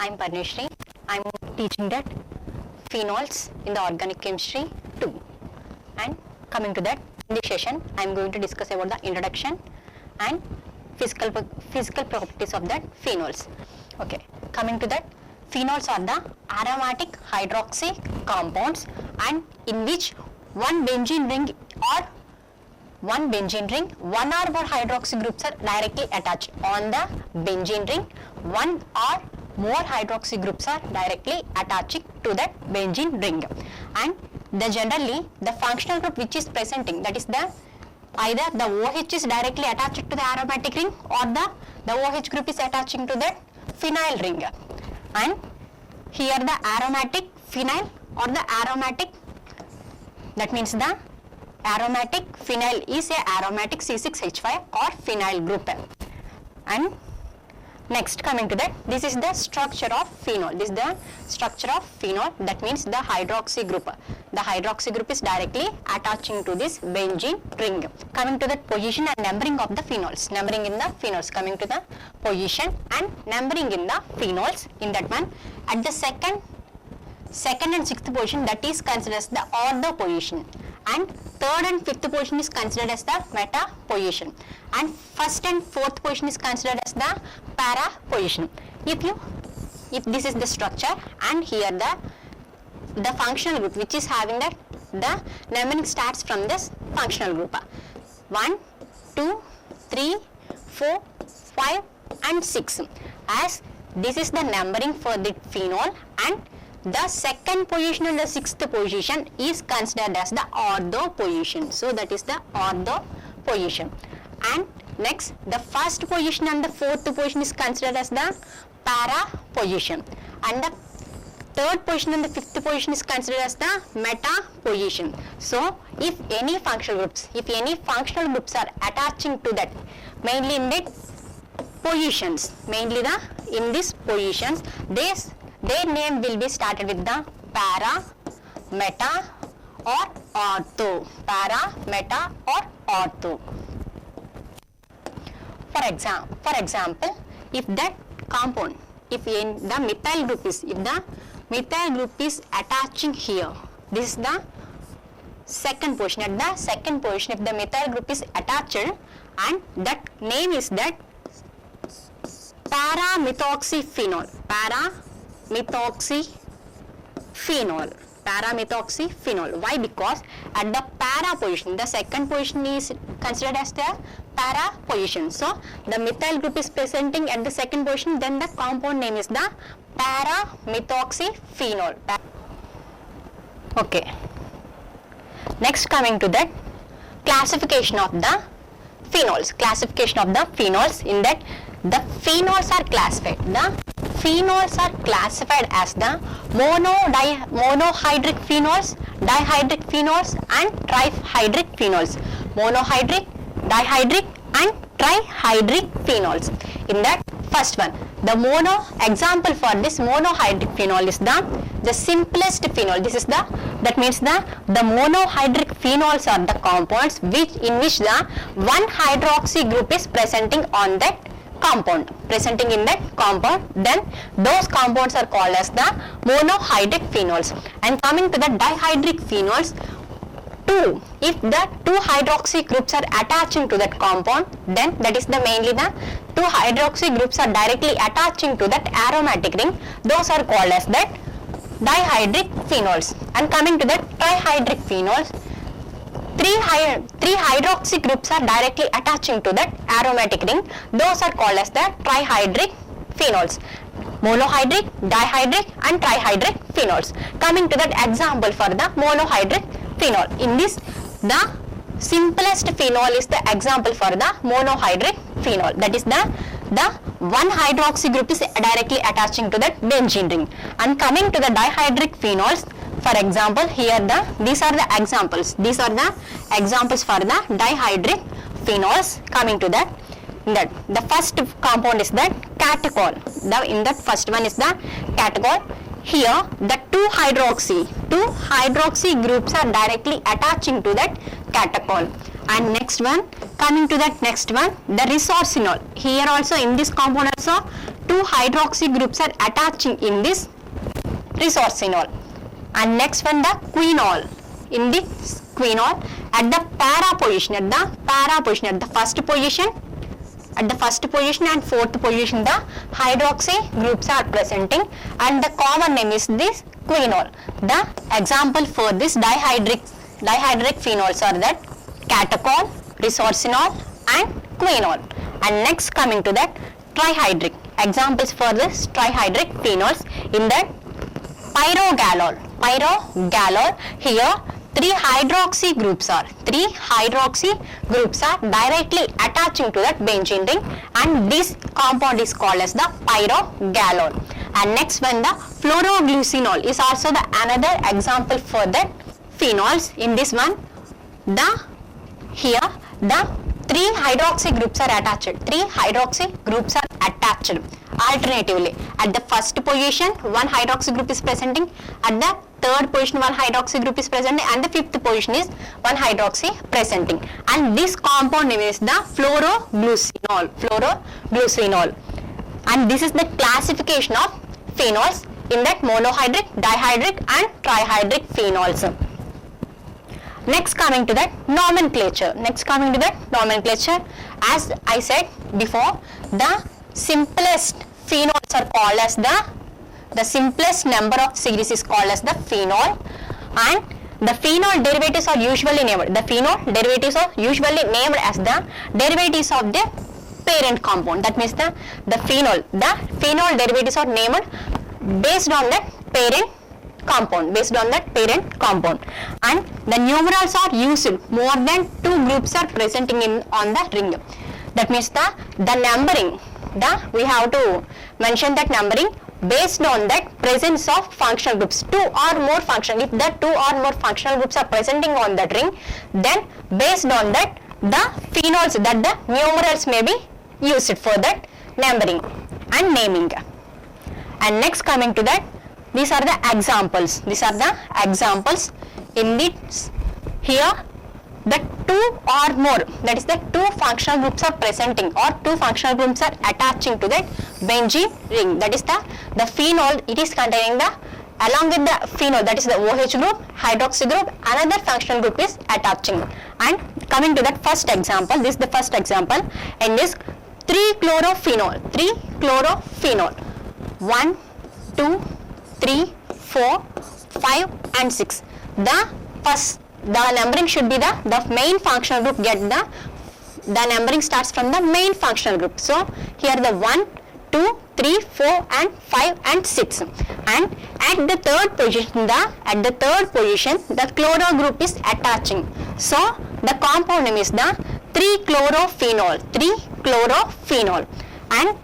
I'm Parneshri. I'm teaching that phenols in the organic chemistry 2. And coming to that, in this session, I'm going to discuss about the introduction and physical properties of that phenols. Okay, coming to that, phenols are the aromatic hydroxy compounds and in which one benzene ring, one or more hydroxy groups are directly attached on the benzene ring. One or more hydroxy groups are directly attaching to that benzene ring, and generally the functional group which is presenting, that is the either the OH is directly attached to the aromatic ring or the OH group is attaching to that phenyl ring, and here the aromatic phenyl or the aromatic, that means the aromatic phenyl is a aromatic C6H5 or phenyl group. And next, coming to that, this is the structure of phenol. This is the structure of phenol, that means the hydroxy group. The hydroxy group is directly attaching to this benzene ring. Coming to the position and numbering of the phenols. Numbering in the phenols. Coming to the position and numbering in the phenols. In that one, at the second and sixth position, that is considered as the ortho position, and third and fifth position is considered as the meta position, and first and fourth position is considered as the para position. If this is the structure, and here the functional group which is having that, the numbering starts from this functional group 1, 2, 3, 4, 5 and 6, as this is the numbering for the phenol, and the second position and the sixth position is considered as the ortho position. So that is the ortho position. And next, the first position and the fourth position is considered as the para position, and the third position and the fifth position is considered as the meta position. So if any functional groups are attaching to that, mainly in the positions, in these positions, their name will be started with the para, meta or ortho. Para, meta or ortho. For example, if that compound, if in the methyl group is attaching here, this is the second position. At the second position, if the methyl group is attached, and that name is that para-methoxyphenol. Para-methoxyphenol. Why? Because at the para position, the second position is considered as the para position. So the methyl group is presenting at the second position, then the compound name is the para-methoxyphenol. Okay. Next, coming to that, classification of the phenols. Classification of the phenols, in that the phenols are classified. The phenols are classified as the monohydric phenols, dihydric phenols and trihydric phenols. Monohydric, dihydric and trihydric phenols. In that first one, the example for this monohydric phenol is the simplest phenol. This is that means the monohydric phenols are the compounds in which the one hydroxy group is presenting on that compound, then those compounds are called as the monohydric phenols. And coming to the dihydric phenols, if the two hydroxy groups are attaching to that compound, then that is mainly the two hydroxy groups are directly attaching to that aromatic ring, those are called as that dihydric phenols. And coming to that trihydric phenols, three hydroxy groups are directly attaching to that aromatic ring, those are called as the trihydric phenols. Monohydric, dihydric and trihydric phenols. Coming to that example for the monohydric phenol, in this the simplest phenol is the example for the monohydric phenol, that is the one hydroxy group is directly attaching to that benzene ring. And coming to the dihydric phenols, for example, here these are the examples for the dihydric phenols. Coming to that, the first compound is the catechol. In that first one is the catechol. Here the two hydroxy groups are directly attaching to that catechol. And next one, coming to that next one, the resorcinol. Here also in this compound also two hydroxy groups are attaching in this resorcinol. And next one, the quinol. In the quinol, at the para position, at the first position, and fourth position, the hydroxy groups are presenting, and the common name is this quinol. The example for this dihydric phenols are that catechol, resorcinol, and quinol. And next, coming to that trihydric. Examples for this trihydric phenols in that pyrogalol. Here three hydroxy groups are directly attaching to that benzene ring, and this compound is called as the pyrogalol. And next one, the fluoroglucinol is also the another example for the phenols. In this one, the three hydroxy groups are attached. Alternatively, at the first position one hydroxy group is presenting, at the third position one hydroxy group is presenting, and the fifth position is one hydroxy presenting, and this compound name is the fluoroglucinol. And this is the classification of phenols in that monohydric, dihydric, and trihydric phenols. Next, coming to that nomenclature. As I said before, the simplest phenols are called as the simplest number of series is called as the phenol, and the phenol derivatives are usually named. as the derivatives of the parent compound. That means the phenol derivatives are named based on that parent compound, and the numerals are used. More than two groups are presenting on the ring. That means the numbering, we have to mention that numbering based on that presence of functional groups, two or more functional. If the two or more functional groups are presenting on that ring, then based on that the phenols, that the numerals may be used for that numbering and naming. And next, coming to that, these are the examples. In this, here the two or more, that is the two functional groups are presenting, or two functional groups are attaching to that benzene ring. That is the phenol. It is containing along with the phenol, that is the OH group, hydroxy group, another functional group is attaching. And coming to that first example, this is the first example. In this 3-chlorophenol, 1, 2, 3, 4, 5, and 6. The numbering should be the main functional group. The numbering starts from the main functional group. So here the 1, 2, 3, 4, and 5, and 6. And at the third position, the chloro group is attaching. So the compound name is the 3-chlorophenol. And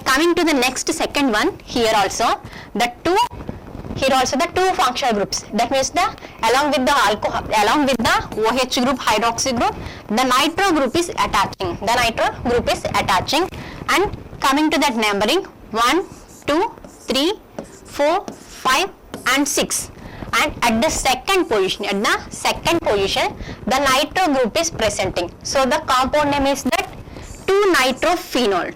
coming to the next second one, here also the two functional groups. That means along with the OH group, hydroxy group, the nitro group is attaching. And coming to that numbering 1, 2, 3, 4, 5, and 6. And at the second position, the nitro group is presenting. So the compound name is that 2-nitrophenol.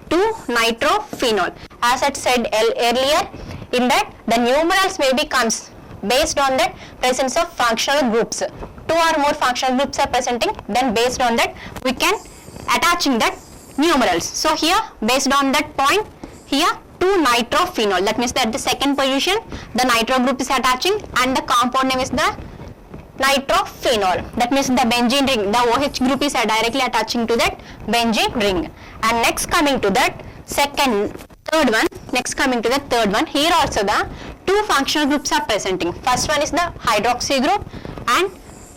As I said earlier, in that the numerals may be comes based on the presence of functional groups. Two or more functional groups are presenting, then based on that we can attaching that numerals. So here, based on that point, here 2-nitrophenol. That means that at the second position the nitro group is attaching, and the compound name is the nitrophenol. That means the benzene ring, the OH group is directly attaching to that benzene ring. And next, coming to that third one, here also the two functional groups are presenting. First one is the hydroxy group, and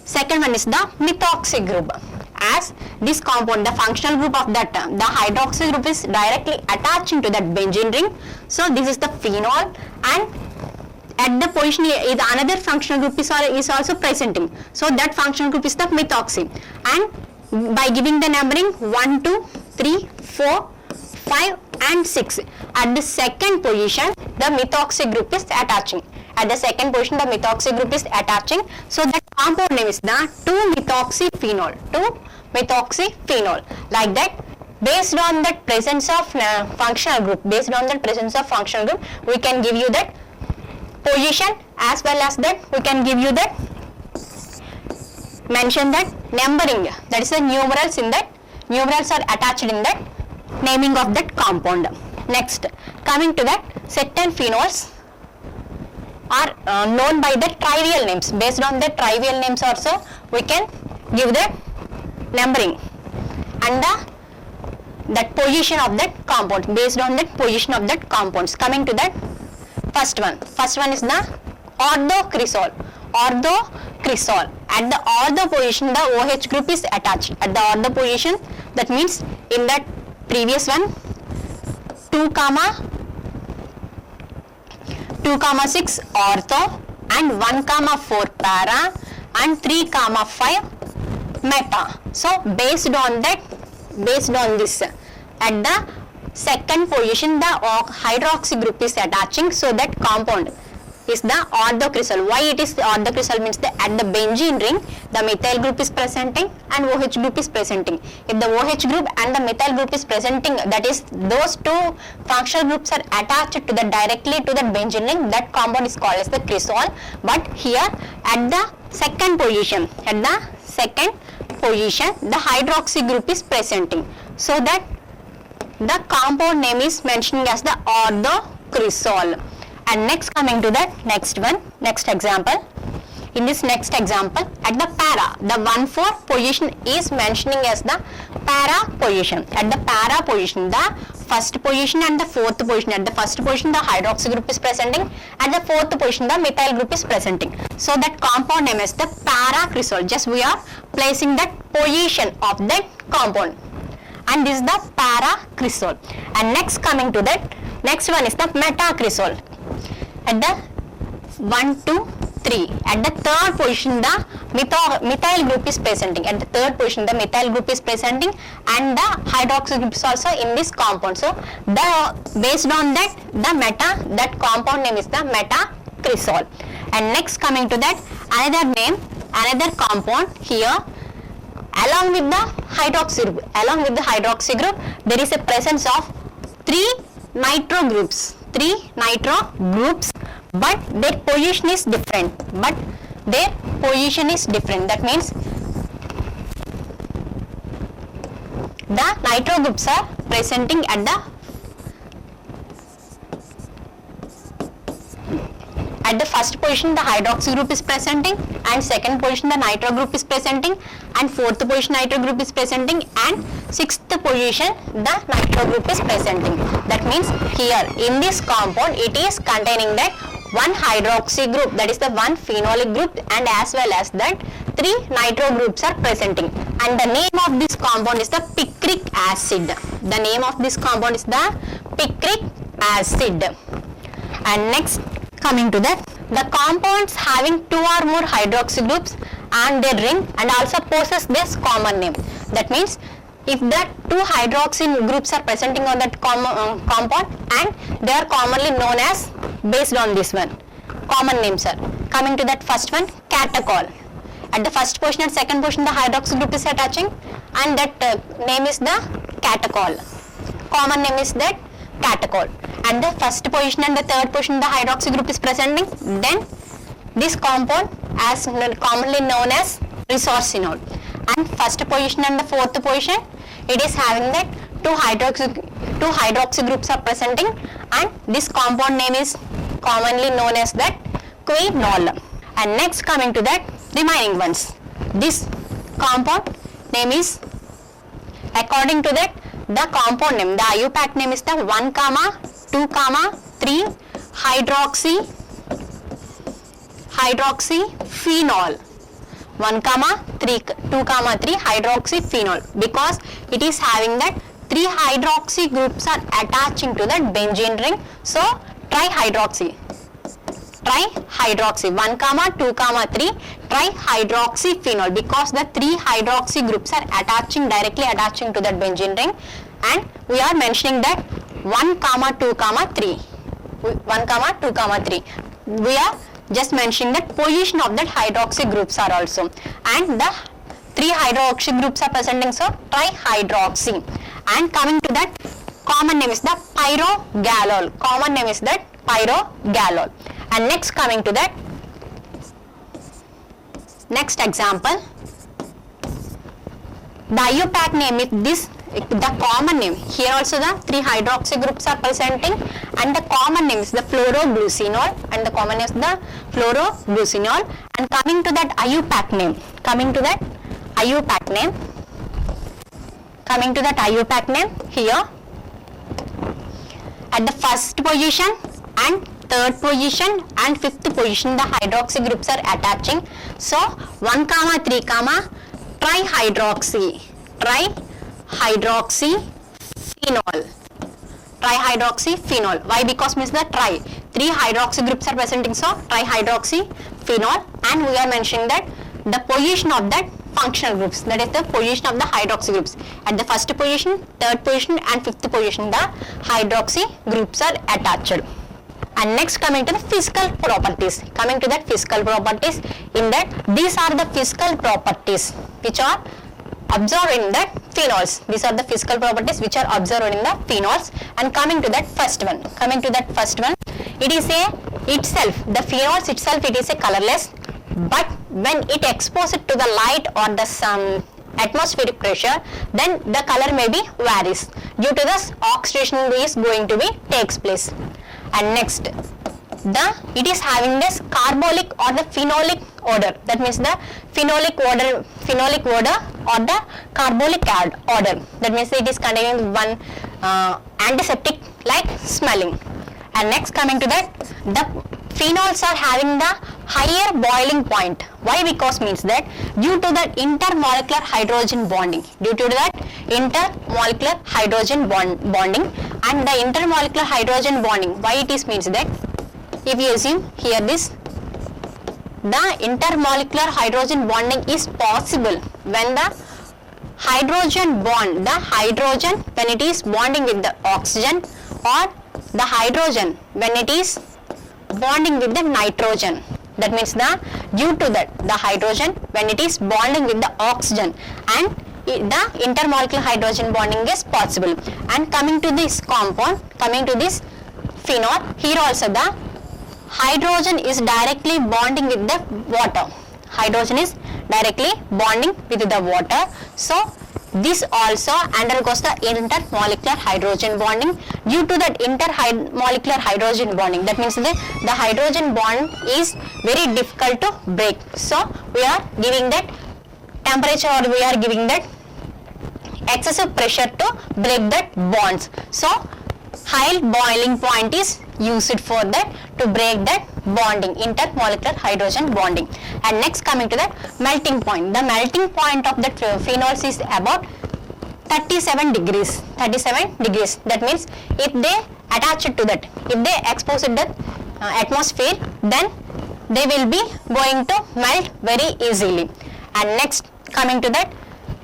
second one is the methoxy group. As this compound, the functional group of that, the hydroxy group is directly attaching to that benzene ring. So this is the phenol, and at the position is another functional group is also presenting. So that functional group is the methoxy. And by giving the numbering 1, 2, 3, 4, 5, and 6, at the second position the methoxy group is attaching. So the compound name is the 2-methoxyphenol. Like that, Based on that presence of functional group, we can give you that position, as well as that we can give you that mention that numbering, that is the numerals in that, numerals are attached in that naming of that compound. Next, coming to that, certain phenols are known by the trivial names. Based on the trivial names also we can give the numbering and that position of that compound, based on that position of that compounds. Coming to that first one is the orthocresol. At the ortho position the OH group is attached at the ortho position, that means in that previous one 2, 6 ortho and 1, 4 para and 3, 5 meta. So based on this, at the second position the hydroxy group is attaching, so that compound is the orthocresol. Why it is the orthocresol means that at the benzene ring the methyl group is presenting and OH group is presenting. If the OH group and the methyl group is presenting, that is those two functional groups are attached to the directly to the benzene ring, that compound is called as the cresol. But here at the second position, the hydroxy group is presenting, so that the compound name is mentioning as the orthocresol. And next, coming to that next example. In this next example, at the para, the 1, 4 position is mentioning as the para position. At the para position, the first position and the fourth position. At the first position the hydroxy group is presenting, at the fourth position the methyl group is presenting. So that compound name is the paracresol. Just we are placing that position of that compound, and this is the paracresol. And next, coming to that next one is the metacresol. At the 1, 2, 3, at the third position the methyl group is presenting. At the third position the methyl group is presenting and the hydroxy group is also in this compound. So based on that that compound name is the metacresol. And next, coming to that another compound here, along with the hydroxy group there is a presence of 3 nitro groups, but their position is different. That means the nitro groups are presenting at the first position the hydroxy group is presenting, and second position the nitro group is presenting, and fourth position nitro group is presenting, and sixth position the nitro group is presenting. That means here in this compound it is containing that one hydroxy group, that is the one phenolic group, and as well as that 3 nitro groups are presenting. And the name of this compound is the picric acid. The name of this compound is the picric acid. And next, coming to that, the compounds having 2 or more hydroxy groups and their ring and also possess this common name. That means if the 2 hydroxy groups are presenting on that compound and they are commonly known as, based on this one, common names are. Coming to that first one, catechol. At the first position and second position the hydroxy group is attaching, and that name is the catechol. Common name is that catechol. And the first position and the third position the hydroxy group is presenting, then this compound as commonly known as resorcinol. And first position and the fourth position it is having that 2 hydroxy groups are presenting, and this compound name is commonly known as that quinol. And next, coming to that remaining ones, this compound name is, according to that the compound name, the IUPAC name is the 1, 2, 3 hydroxyphenol. 1, 3, 2, 3 hydroxyphenol, because it is having that 3 hydroxy groups are attaching to that benzene ring. So trihydroxy 1, 2, 3 trihydroxyphenol, because the 3 hydroxy groups are directly attaching to that benzene ring, and we are mentioning that 1, 2, 3. We are just mentioning that position of that hydroxy groups are also, and the 3 hydroxy groups are presenting, so trihydroxy. And coming to that, common name is the pyrogallol. Common name is that pyrogallol. And next coming to that, next example, the IUPAC name is this, the common name. Here also the 3 hydroxy groups are presenting, and the common name is the fluoroglucinol, and the common name is the fluoroglucinol. And coming to that IUPAC name, coming to that IUPAC name, here at the first position and third position and fifth position the hydroxy groups are attaching. So 1, 3, trihydroxy phenol. Why? Because means the 3 hydroxy groups are presenting, so trihydroxy phenol. And we are mentioning that the position of that functional groups, that is the position of the hydroxy groups. At the first position, third position and fifth position the hydroxy groups are attached. And next coming to the physical properties. Coming to that physical properties, in that these are the physical properties which are observed in the phenols. These are the physical properties which are observed in the phenols. And coming to that first one, it is the phenols itself, it is a colorless, but when it exposed to the light or the sun atmospheric pressure, then the color may be varies. Due to this, oxidation is going to be takes place. And next, it is having this carbolic or the phenolic odor. That means the phenolic odor or the carbolic odor. That means it is containing one antiseptic like smelling. And next coming to that, the phenols are having the higher boiling point. Why? Because means that due to that intermolecular hydrogen bonding. Bonding, and the intermolecular hydrogen bonding, why it is means that if you assume here this, the intermolecular hydrogen bonding is possible when the hydrogen bond, when it is bonding with the oxygen, or the hydrogen when it is bonding with the nitrogen. That means due to that, the hydrogen when it is bonding with the oxygen, and the intermolecular hydrogen bonding is possible. And coming to this compound, coming to this phenol, here also the hydrogen is directly bonding with the water. So this also undergoes the intermolecular hydrogen bonding. Due to that intermolecular hydrogen bonding, that means the hydrogen bond is very difficult to break. So we are giving that temperature, or we are giving that excessive pressure to break that bonds. So high boiling point is used for that to break that bonding, intermolecular hydrogen bonding. And next coming to that melting point. The melting point of the phenols is about 37 degrees. That means if they attach it to that, if they expose it to the atmosphere, then they will be going to melt very easily. And next coming to that,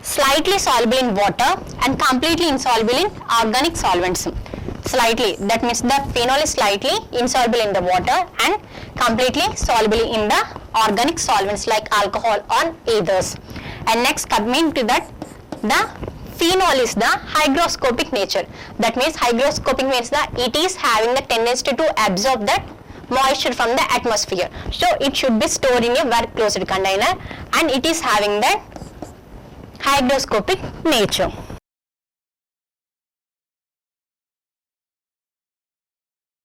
slightly soluble in water and completely insoluble in organic solvents. Slightly, that means the phenol is slightly insoluble in the water and completely soluble in the organic solvents like alcohol or ethers. And next coming to that, the phenol is the hygroscopic nature. That means hygroscopic means that it is having the tendency to absorb that moisture from the atmosphere. So it should be stored in a very closed container, and it is having that hygroscopic nature.